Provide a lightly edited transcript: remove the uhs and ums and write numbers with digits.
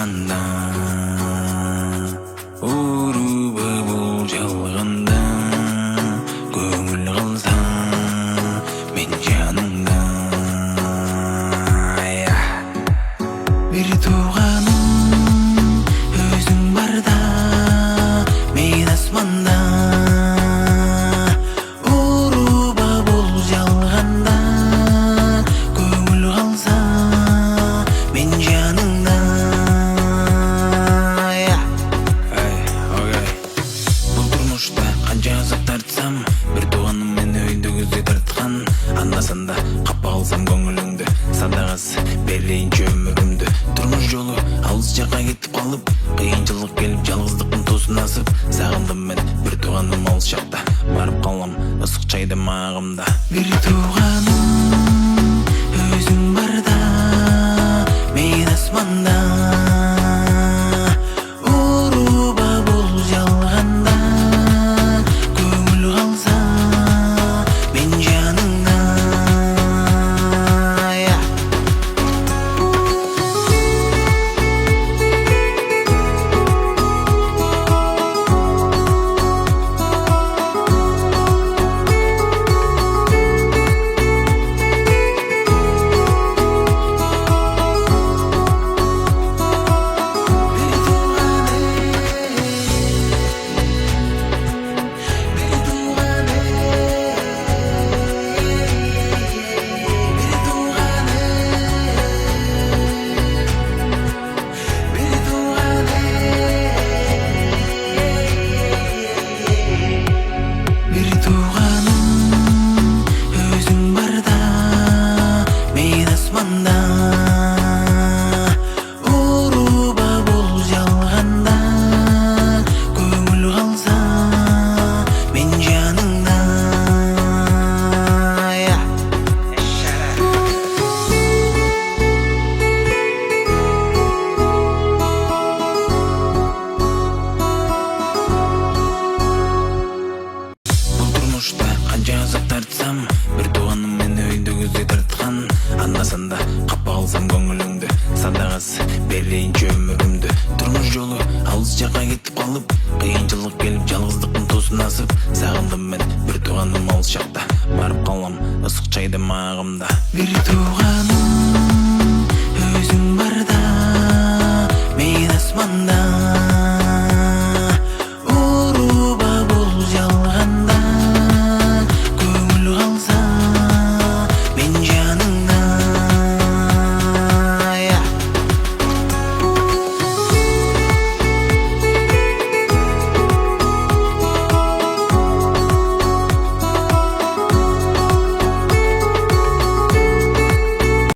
асманда, уруба бул жалганда, көңүл калса мен жаныңда. Бир тууганым өзүң барда, мен асманда, уруба бул жалганда, көңүл калса мен жаныңда. Бул турмушта канча азап тартсам, бир тууганым мени өйдө көздөй тарткан. Анда-санда капа калсам көңүлүңдү, садагас берейинчи өмүрүмдү. Турмуш жолу алыс жакка кетип калып, кыйынчылык келип жалгыздыктын тоосун асып, сагындым мен бир тууганым алыс жакта, барып калам ысык чайды магымда. Бир тууганым өзүң барда, мен асманда, уруба бул жалганда, көңүл калса мен жаныңда. Канча азап тартсам, бир тууганым мени өйдө көздөй тарткан. Анда-санда капа калсам көңүлүңдү, садагас берейинчи өмүрүмдү. Турмуш жолу алыс жакка кетип калып, кыйынчылык келип жалгыздыктын тоосун асып, сагындым мен бир тууганым алыс жакта, барып калам ысык чайды магымда. Бир тууганым